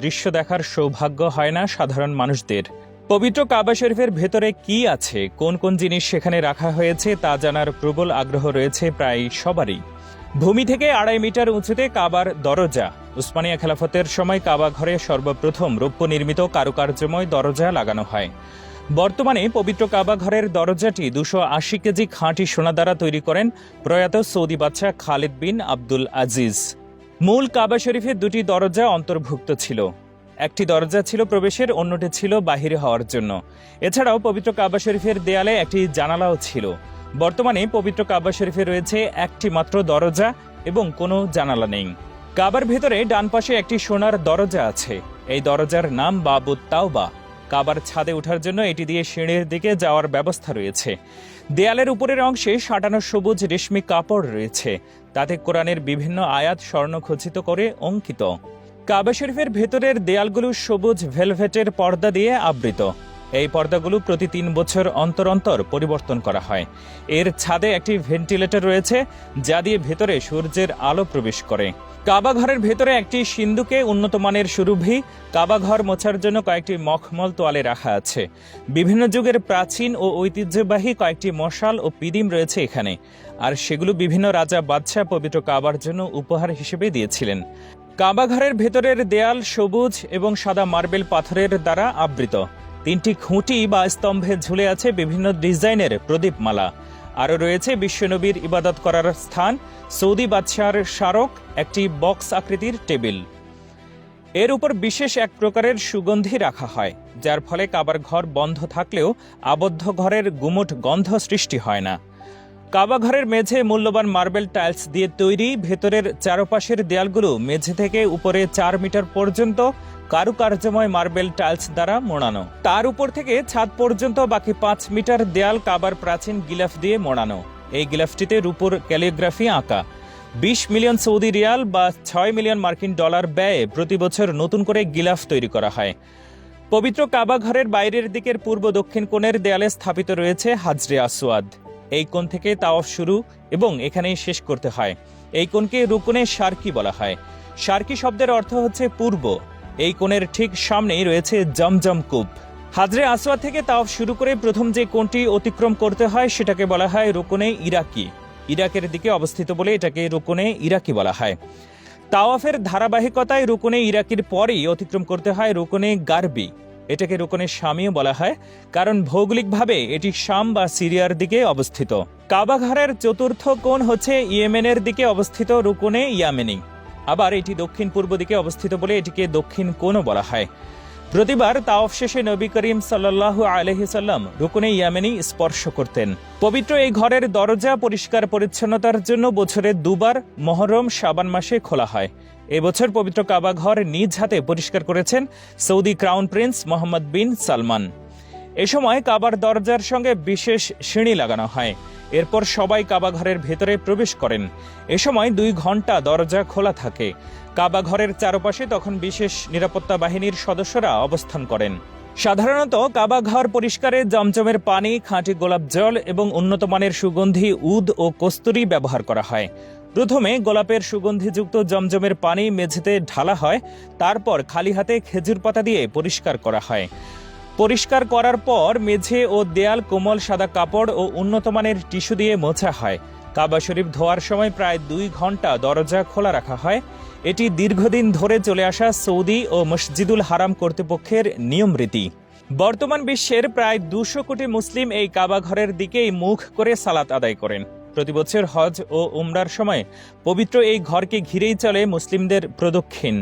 দৃশ্য দেখার সৌভাগ্য হয় না সাধারণ মানুষদের। পবিত্র কাবা শরীফের ভেতরে কি আছে, কোন কোন জিনিস সেখানে রাখা হয়েছে তা জানার প্রবল আগ্রহ রয়েছে প্রায় সবারই। ভূমি থেকে 2.5 মিটার উঁচুতে কাবার দরজা। উসমানিয়া খেলাফতের সময় কাবা ঘরে সর্বপ্রথম রৌপ্য নির্মিত কারুকার্যময় দরজা লাগানো হয়। বর্তমানে পবিত্র কাবা ঘরের দরজাটি 280 কেজি খাঁটি সোনা দ্বারা তৈরি করেন প্রয়াত সৌদি বাদশাহ খালিদ বিন আব্দুল আজিজ। মূল কাবা শরীফে 2টি দরজা অন্তর্ভুক্ত ছিল। একটি দরজা ছিল প্রবেশের, অন্যটি ছিল বাহিরে হওয়ার জন্য। এছাড়াও পবিত্র কাবা শরীফের দেয়ালে একটি জানালাও ছিল। বর্তমানে পবিত্র কাবা শরীফে রয়েছে একটি মাত্র দরজা এবং কোনো জানালা নেই। কাবার ভেতরে ডান পাশে একটি সোনার দরজা আছে। এই দরজার নাম বাবুত তাওবা। কাবার ছাদে ওঠার জন্য এটি দিয়ে সিঁড়ির দিকে যাওয়ার ব্যবস্থা রয়েছে। দেয়ালের উপরের অংশে সাঁটানো সবুজ রেশমি কাপড় রয়েছে, তাতে কোরআনের বিভিন্ন আয়াত স্বর্ণখচিত করে অঙ্কিত। কাবা শরীফের ভেতরের দেয়ালগুলো সবুজ ভেলভেটের পর্দা দিয়ে আবৃত। এই পর্দাগুলো প্রতি 3 বছর অন্তর অন্তর পরিবর্তন করা হয়। এর ছাদে একটি ভেন্টিলেটর রয়েছে, যা দিয়ে ভেতরে সূর্যের আলো প্রবেশ করে। কাবা ঘরের ভেতরে একটি সিন্দুকে উন্নত মানের সুরভি, কাবা ঘর মোছার জন্য কয়েকটি মখমল তোয়ালে রাখা আছে। বিভিন্ন যুগের প্রাচীন ও ঐতিহ্যবাহী কয়েকটি মশাল ও পিদিম রয়েছে এখানে, আর সেগুলো বিভিন্ন রাজা বাদশাহ পবিত্র কাবার জন্য উপহার হিসেবে দিয়েছিলেন। কাবা ঘরের ভেতরের দেয়াল সবুজ এবং সাদা মার্বেল পাথরের দ্বারা আবৃত। 3টি খুঁটি বা স্তম্ভে ঝুলে আছে বিভিন্ন ডিজাইনের প্রদীপমালা। আরও রয়েছে বিশ্বনবীর ইবাদত করার স্থান, সৌদি বাদশাহর স্মারক, একটি বক্স আকৃতির টেবিল। এর উপর বিশেষ এক প্রকারের সুগন্ধি রাখা হয়, যার ফলে কাবার ঘর বন্ধ থাকলেও আবদ্ধ ঘরের গুমোট গন্ধ সৃষ্টি হয় না। কাবা ঘরের মেঝে মূল্যবান মার্বেল টাইলস দিয়ে তৈরি। ভেতরের চারপাশের দেয়ালগুলো মেঝে থেকে উপরে 4 মিটার পর্যন্ত কারুকার্যময় মার্বেল টাইলস দ্বারা মোড়ানো। তার উপর থেকে ছাদ পর্যন্ত বাকি 5 মিটার দেয়াল কাবার প্রাচীন গিলাফ দিয়ে মোড়ানো। এই গিলাফটিতে রূপোর ক্যালিগ্রাফি আঁকা। 20 মিলিয়ন সৌদি রিয়াল বা 6 মিলিয়ন মার্কিন ডলার ব্যয়ে প্রতি বছর নতুন করে গিলাফ তৈরি করা হয়। পবিত্র কাবা ঘরের বাইরের দিকের পূর্ব দক্ষিণ কোণের দেয়ালে স্থাপিত রয়েছে হাজরে আসওয়াদ। এই কোণ থেকে তাওয়াফ শুরু এবং এখানেই শেষ করতে হয়। এই কোণকে রুকনে শারকি বলা হয়। শারকি শব্দের অর্থ হচ্ছে পূর্ব। এই কোণের ঠিক সামনেই রয়েছে জমজম কূপ। হাজরে আসওয়াদ থেকে তাওয়াফ শুরু করে প্রথম যে কোণটি অতিক্রম করতে হয় সেটাকে বলা হয় রুকনে ইরাকি। ইরাকের দিকে অবস্থিত বলে এটাকে রুকনে ইরাকি বলা হয়। তাওয়াফের ধারাবাহিকতায় রুকনে ইরাকির পরেই অতিক্রম করতে হয় রুকনে গারবি। এটাকে রুকনে শামীও বলা হয়, কারণ ভৌগোলিকভাবে এটি শাম বা সিরিয়ার দিকে অবস্থিত। কাবা ঘরের চতুর্থ কোণ হচ্ছে ইয়েমেনের দিকে অবস্থিত রুকনে ইয়ামেনি। আবার এটি দক্ষিণ পূর্ব দিকে অবস্থিত বলে এটিকে দক্ষিণ কোণও বলা হয়। প্রতিবার তাওয়াফ শেষে নবী করিম সাল্লাল্লাহু আলাইহি সাল্লাম রুকনে ইয়ামেনি স্পর্শ করতেন। পবিত্র এই ঘরের দরজা পরিষ্কার পরিচ্ছন্নতার জন্য বছরে 2 বার মুহররম শাবান মাসে খোলা হয়। এবছর পবিত্র কাবা ঘর নিজ হাতে পরিষ্কার করেছেন সৌদি ক্রাউন প্রিন্স মোহাম্মদ বিন সালমান। এ সময় কাবার দরজার সঙ্গে বিশেষ সিঁড়ি লাগানো হয়। এরপর সবাই কাবা ঘরের ভেতরে প্রবেশ করেন। এ সময় 2 ঘন্টা দরজা খোলা থাকে। কাবা ঘরের চারপাশে তখন বিশেষ নিরাপত্তা বাহিনীর সদস্যরা অবস্থান করেন। সাধারণত কাবা ঘর পরিষ্কারে জমজমের পানি, খাঁটি গোলাপ জল এবং উন্নত মানের সুগন্ধি উদ ও কস্তুরী ব্যবহার করা হয়। প্রথমে গোলাপের সুগন্ধিযুক্ত জমজমের পানি মেঝেতে ঢালা হয়, তারপর খালি হাতে খেজুর পাতা দিয়ে পরিষ্কার করা হয়। পরিষ্কার করার পর মেঝে ও দেয়াল কোমল সাদা কাপড় ও উন্নত মানের টিস্যু দিয়ে মোছা হয়। কাবা শরীফ ধোয়ার সময় প্রায় 2 ঘন্টা দরজা খোলা রাখা হয়। এটি দীর্ঘদিন ধরে চলে আসা সৌদি ও মসজিদুল হারাম কর্তৃপক্ষের নিয়ম রীতি। বর্তমান বিশ্বের প্রায় 200 কোটি মুসলিম এই কাবা ঘরের দিকেই মুখ করে সালাত আদায় করেন। প্রতি বছর হজ ও উমরার সময় পবিত্র এই ঘরকে ঘিরেই চলে মুসলিমদের প্রদক্ষিণ।